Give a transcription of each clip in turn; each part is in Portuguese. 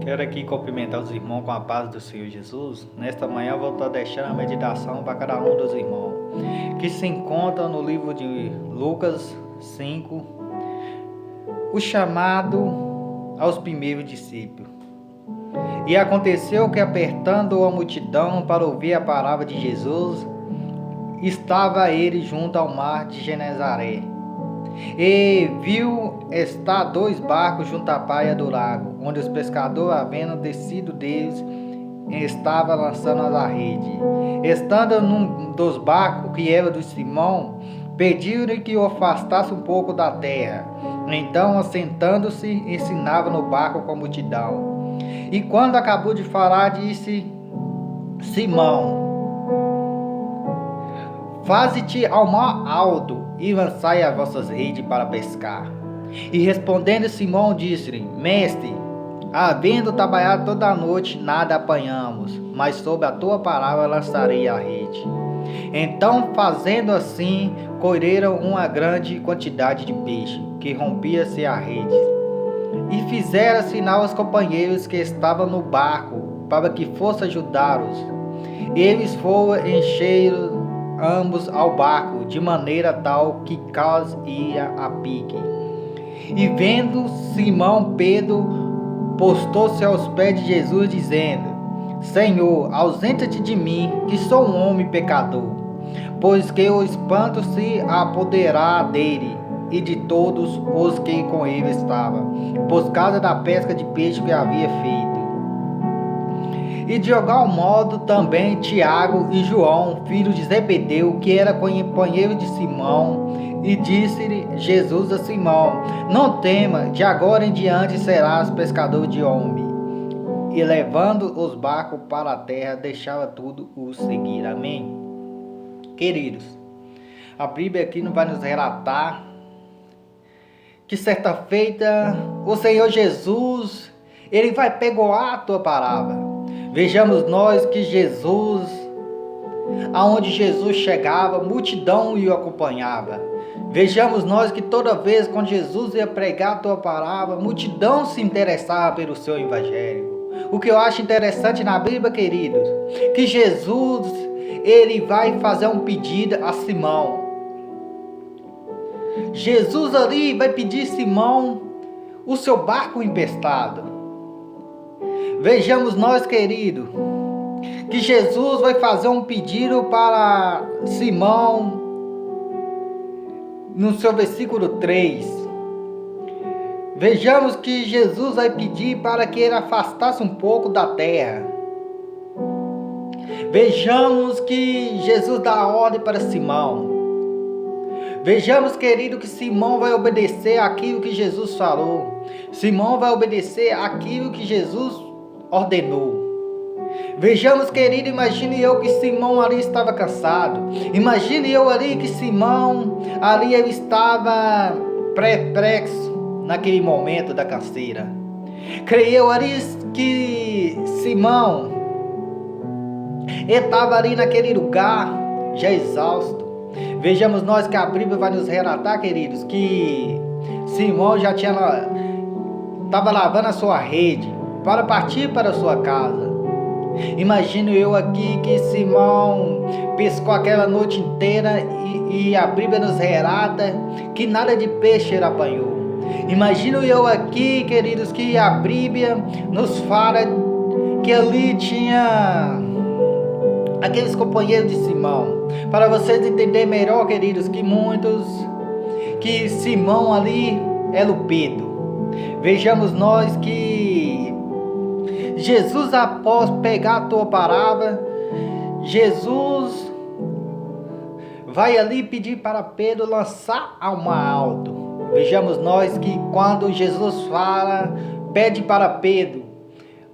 Quero aqui cumprimentar os irmãos com a paz do Senhor Jesus. Nesta manhã eu vou estar deixando a meditação para cada um dos irmãos, que se encontra no livro de Lucas 5, o chamado aos primeiros discípulos. E aconteceu que, apertando a multidão para ouvir a palavra de Jesus, estava ele junto ao mar de Genezaré. E viu estar 2 barcos junto à praia do lago, onde os pescadores, havendo descido deles, estavam lançando a rede. Estando num dos barcos, que era do Simão, pediram-lhe que o afastasse um pouco da terra. Então, assentando-se, ensinava no barco com a multidão. E quando acabou de falar, disse: Simão, faze-te ao mar alto e lançai as vossas redes para pescar. E respondendo Simão, disse-lhe: Mestre, havendo trabalhado toda a noite, nada apanhamos, mas sob a tua palavra lançarei a rede. Então, fazendo assim, colheram uma grande quantidade de peixe, que rompia-se a rede. E fizeram sinal aos companheiros que estavam no barco, para que fosse ajudá-los. Eles foram encheram ambos ao barco, de maneira tal que quase ia a pique. E vendo Simão, Pedro postou-se aos pés de Jesus, dizendo: Senhor, ausenta-te de mim, que sou um homem pecador. Pois que o espanto se apoderar dele e de todos os que com ele estavam, por causa da pesca de peixe que havia feito. E de igual modo também Tiago e João, filhos de Zebedeu, que era companheiro de Simão, e disse-lhe Jesus a Simão: Não tema, de agora em diante serás pescador de homem. E levando os barcos para a terra, deixava tudo o seguir. Amém? Queridos, a Bíblia aqui não vai nos relatar que certa feita o Senhor Jesus, ele vai pegoar a tua palavra. Vejamos nós que Jesus, aonde Jesus chegava, multidão o acompanhava. Vejamos nós que toda vez quando Jesus ia pregar a tua palavra, multidão se interessava pelo seu evangelho. O que eu acho interessante na Bíblia, queridos, que Jesus, ele vai fazer um pedido a Simão. Jesus ali vai pedir a Simão o seu barco emprestado. Vejamos nós, querido, que Jesus vai fazer um pedido para Simão no seu versículo 3. Vejamos que Jesus vai pedir para que ele afastasse um pouco da terra. Vejamos que Jesus dá a ordem para Simão. Vejamos, querido, que Simão vai obedecer aquilo que Jesus falou. Simão vai obedecer aquilo que Jesus ordenou. Vejamos, querido, imagine eu que Simão ali estava cansado. Imagine eu ali que Simão ali ele estava perplexo naquele momento da canseira. Creio eu ali que Simão estava ali naquele lugar já exausto. Vejamos nós que a Bíblia vai nos relatar, queridos, que Simão já estava lavando a sua rede para partir para a sua casa. Imagino eu aqui que Simão pescou aquela noite inteira e a Bíblia nos relata que nada de peixe ele apanhou. Imagino eu aqui, queridos, que a Bíblia nos fala que ali tinha aqueles companheiros de Simão. Para vocês entenderem melhor, queridos, que Simão ali era o Pedro. Vejamos nós que Jesus, após pegar a tua palavra, Jesus vai ali pedir para Pedro lançar ao mar alto. Vejamos nós que quando Jesus fala, pede para Pedro: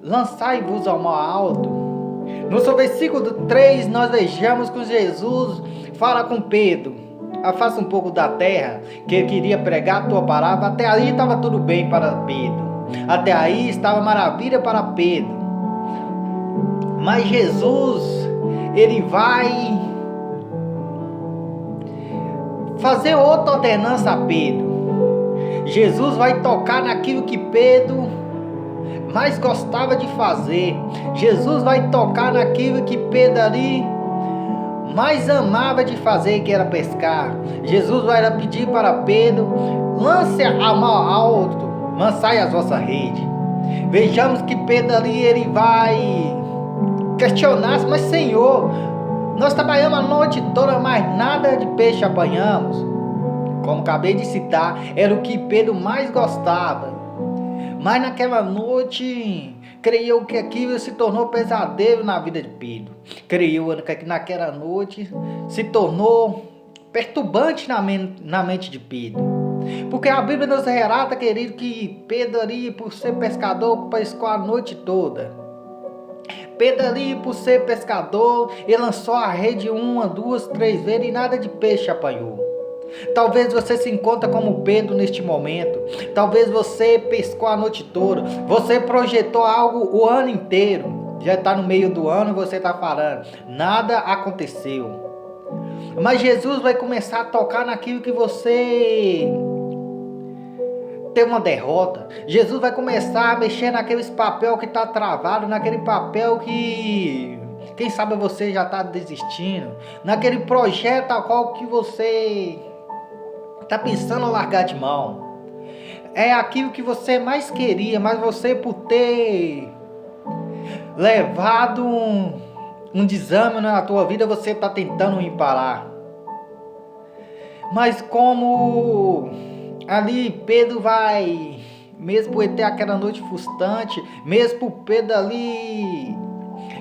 lançai-vos ao mar alto. No seu versículo 3, nós vejamos que Jesus fala com Pedro: afasta um pouco da terra, que ele queria pregar a tua palavra. Até aí estava tudo bem para Pedro. Até aí estava maravilha para Pedro. Mas Jesus, ele vai fazer outra ordenança a Pedro. Jesus vai tocar naquilo que Pedro mais gostava de fazer. Jesus vai tocar naquilo que Pedro ali mais amava de fazer, que era pescar. Jesus vai pedir para Pedro: lance a mão alto, lançai as vossas redes. Vejamos que Pedro ali ele vai questionar: mas Senhor, nós trabalhamos a noite toda, mas nada de peixe apanhamos. Como acabei de citar, era o que Pedro mais gostava. Mas naquela noite, creio eu que aquilo se tornou pesadelo na vida de Pedro. Creio eu que naquela noite se tornou perturbante na mente de Pedro. Porque a Bíblia nos relata, querido, que Pedro ali, por ser pescador, pescou a noite toda. Pedro ali, por ser pescador, ele lançou a rede 1, 2, 3 vezes e nada de peixe apanhou. Talvez você se encontre como Pedro neste momento. Talvez você pescou a noite toda. Você projetou algo o ano inteiro. Já está no meio do ano e você está falando: nada aconteceu. Mas Jesus vai começar a tocar naquilo que você tem uma derrota. Jesus vai começar a mexer naqueles papel que está travado, naquele papel que quem sabe você já está desistindo, naquele projeto a qual que você está pensando em largar de mão. É aquilo que você mais queria, mas você, por ter levado um desânimo na tua vida, você está tentando emparar. Mas como ali Pedro vai, mesmo por ter aquela noite frustrante, mesmo por Pedro ali,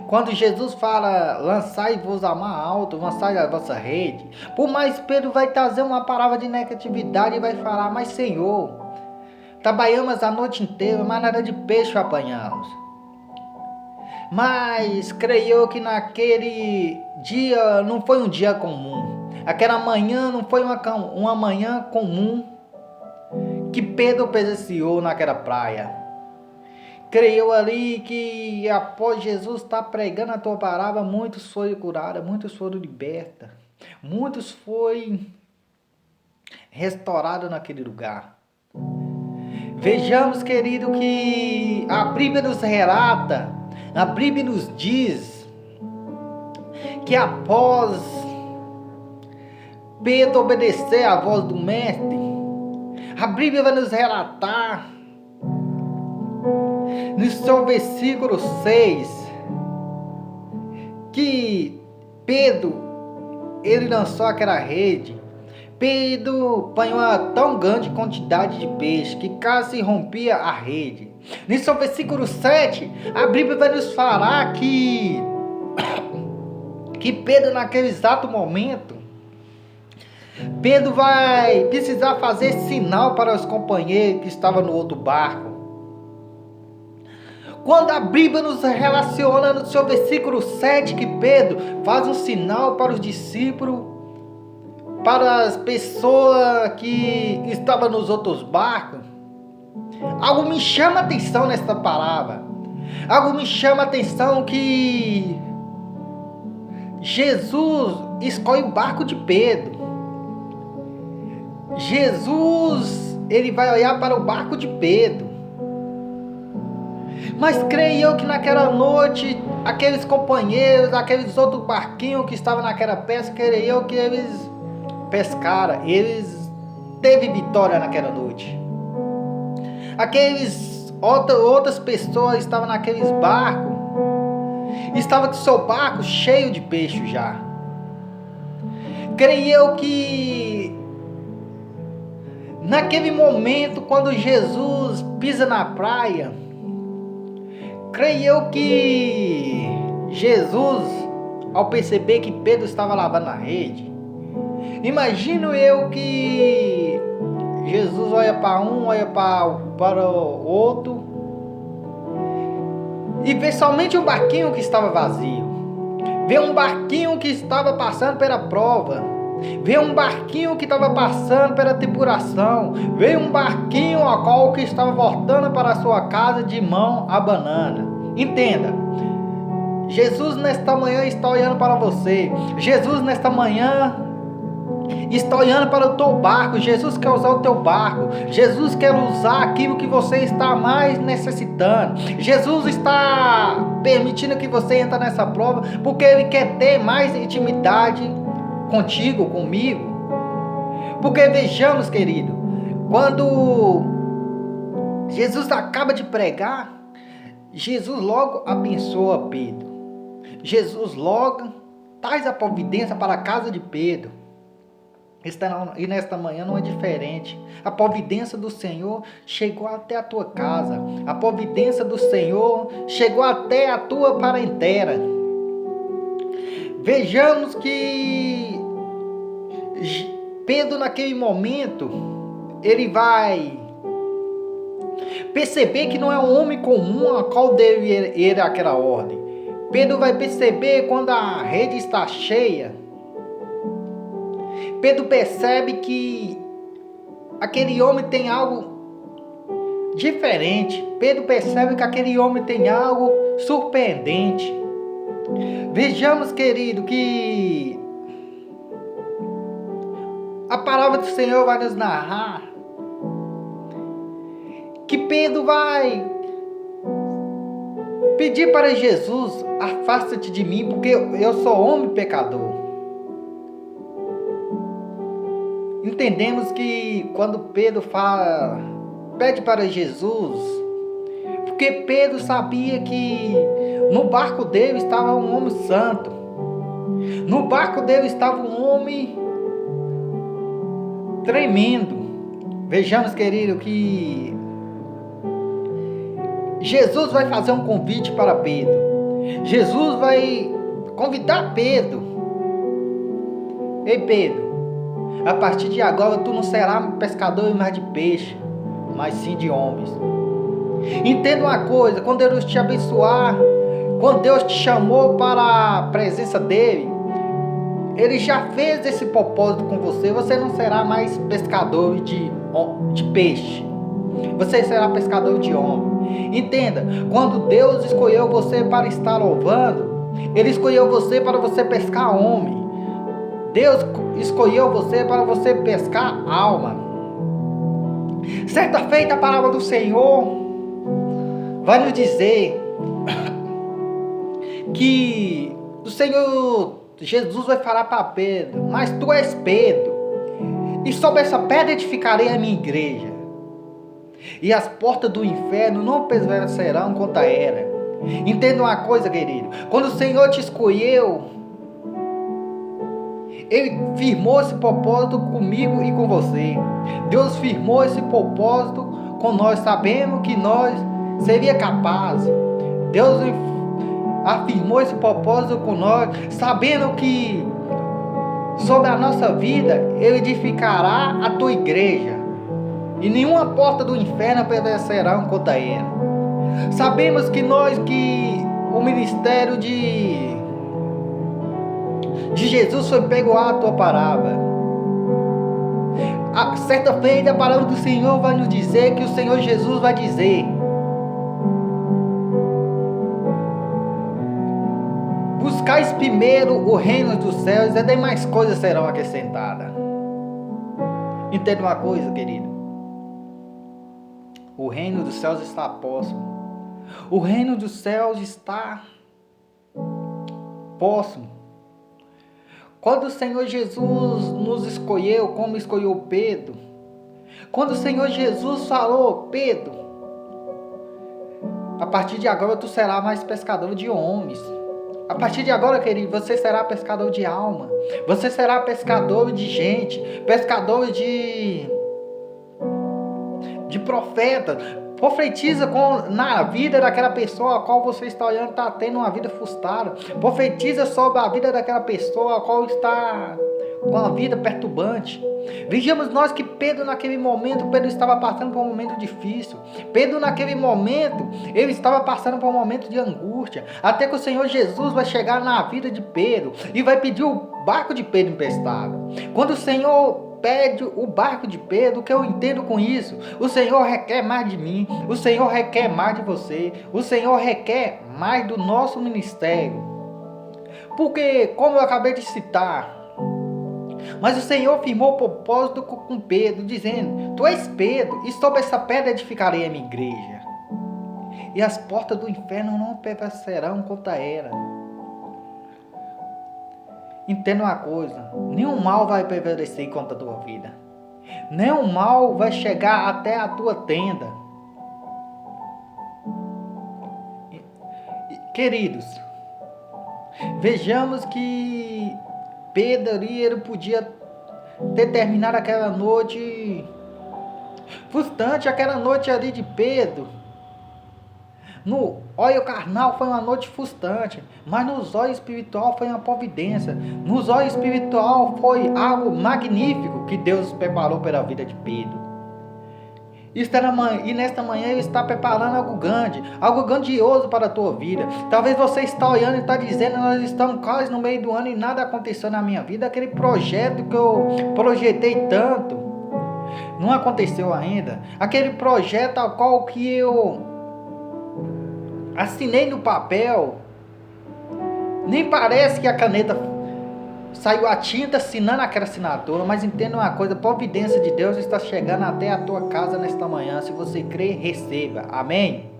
quando Jesus fala: lançai-vos a mão alto, lançai a vossa rede, por mais Pedro vai trazer uma palavra de negatividade e vai falar: mas Senhor, trabalhamos a noite inteira, mas nada de peixe apanhamos. Mas creio que naquele dia não foi um dia comum. Aquela manhã não foi uma manhã comum que Pedro presenciou naquela praia. Creio ali que após Jesus estar pregando a tua palavra, muitos foram curados, muitos foram libertos, muitos foram restaurados naquele lugar. Vejamos, querido, que a Bíblia nos relata, a Bíblia nos diz que após Pedro obedecer à voz do Mestre, a Bíblia vai nos relatar no seu versículo 6 que Pedro, ele lançou aquela rede. Pedro apanhou uma tão grande quantidade de peixe que quase rompia a rede. No seu versículo 7, a Bíblia vai nos falar que Pedro, naquele exato momento, Pedro vai precisar fazer sinal para os companheiros que estavam no outro barco. Quando a Bíblia nos relaciona no seu versículo 7 que Pedro faz um sinal para os discípulos, para as pessoas que estavam nos outros barcos, algo me chama a atenção nesta palavra. Algo me chama a atenção que Jesus escolhe o barco de Pedro. Jesus, ele vai olhar para o barco de Pedro. Mas creio eu que naquela noite, aqueles companheiros, aqueles outros barquinhos que estavam naquela pesca, creio eu que eles pescaram, eles teve vitória naquela noite. Outras pessoas estavam naqueles barcos, estavam com seu barco cheio de peixe já. Creio eu que naquele momento, quando Jesus pisa na praia, creio eu que Jesus, ao perceber que Pedro estava lavando a rede, imagino eu que Jesus olha para um, olha para o outro e vê somente um barquinho que estava vazio. Vê um barquinho que estava passando pela prova. Vê um barquinho que estava passando pela tribulação. Vê um barquinho a qual que estava voltando para a sua casa de mão a banana. Entenda. Jesus nesta manhã está olhando para você. Jesus nesta manhã está olhando para o teu barco. Jesus quer usar o teu barco. Jesus quer usar aquilo que você está mais necessitando. Jesus está permitindo que você entre nessa prova, porque Ele quer ter mais intimidade contigo, comigo. Porque vejamos, querido, quando Jesus acaba de pregar, Jesus logo abençoa Pedro. Jesus logo traz a providência para a casa de Pedro. E nesta manhã não é diferente. A providência do Senhor chegou até a tua casa. A providência do Senhor chegou até a tua parentela. Vejamos que Pedro, naquele momento, ele vai perceber que não é um homem comum a qual deve ir aquela ordem. Pedro vai perceber quando a rede está cheia. Pedro percebe que aquele homem tem algo diferente. Pedro percebe que aquele homem tem algo surpreendente. Vejamos, querido, que a palavra do Senhor vai nos narrar que Pedro vai pedir para Jesus: afasta-te de mim, porque eu sou homem pecador. Entendemos que quando Pedro pede para Jesus, porque Pedro sabia que no barco dele estava um homem santo, no barco dele estava um homem tremendo. Vejamos, querido, que Jesus vai fazer um convite para Pedro. Jesus vai convidar Pedro: ei Pedro, a partir de agora tu não serás pescador mais de peixe, mas sim de homens. Entenda uma coisa: quando Deus te abençoar, quando Deus te chamou para a presença dele, Ele já fez esse propósito com você. Você não será mais pescador de peixe, você será pescador de homem. Entenda, quando Deus escolheu você para estar louvando, Ele escolheu você para você pescar homem. Deus escolheu você para você pescar alma. Certa feita, a palavra do Senhor vai nos dizer que o Senhor Jesus vai falar para Pedro: mas tu és Pedro, e sobre essa pedra edificarei a minha igreja, e as portas do inferno não prevalecerão contra ela. Entenda uma coisa, querido: quando o Senhor te escolheu, Ele firmou esse propósito comigo e com você. Deus firmou esse propósito com nós, sabendo que nós seria capaz. Deus afirmou esse propósito com nós, sabendo que sobre a nossa vida Ele edificará a tua igreja, e nenhuma porta do inferno prevalecerá contra ela. Sabemos que o ministério de Jesus foi pregoar a tua palavra. Certa feita, a palavra do Senhor vai nos dizer que o Senhor Jesus vai dizer: buscais primeiro o reino dos céus, e as demais coisas serão acrescentadas. Entenda uma coisa, querido: o reino dos céus está próximo. O reino dos céus está próximo. Quando o Senhor Jesus nos escolheu, como escolheu Pedro, quando o Senhor Jesus falou: Pedro, a partir de agora tu serás mais pescador de homens. A partir de agora, querido, você será pescador de alma. Você será pescador de gente, pescador de profeta. Profetiza na vida daquela pessoa a qual você está olhando, está tendo uma vida frustrada. Profetiza sobre a vida daquela pessoa a qual está com a vida perturbante. Vejamos nós que Pedro, naquele momento, Pedro estava passando por um momento difícil. Pedro, naquele momento, ele estava passando por um momento de angústia. Até que o Senhor Jesus vai chegar na vida de Pedro e vai pedir o barco de Pedro emprestado. Quando o Senhor pede o barco de Pedro, o que eu entendo com isso? O Senhor requer mais de mim, o Senhor requer mais de você, o Senhor requer mais do nosso ministério. Porque, como eu acabei de citar, Mas o Senhor firmou o propósito com Pedro, dizendo: Tu és Pedro, e sobre essa pedra edificarei a minha igreja. E as portas do inferno não prevalecerão contra ela. Entenda uma coisa: nenhum mal vai prevalecer contra a tua vida. Nenhum mal vai chegar até a tua tenda. Queridos, vejamos que Pedro ali, ele podia ter terminado aquela noite frustrante, aquela noite ali de Pedro. No olho carnal foi uma noite frustrante, mas nos olhos espiritual foi uma providência. Nos olhos espiritual foi algo magnífico que Deus preparou pela vida de Pedro. E nesta manhã Ele está preparando algo grande, algo grandioso para a tua vida. Talvez você está olhando e está dizendo: nós estamos quase no meio do ano e nada aconteceu na minha vida. Aquele projeto que eu projetei tanto, não aconteceu ainda. Aquele projeto ao qual que eu assinei no papel, nem parece que a caneta saiu a tinta assinando aquela assinatura. Mas entenda uma coisa: a providência de Deus está chegando até a tua casa nesta manhã. Se você crer, receba. Amém?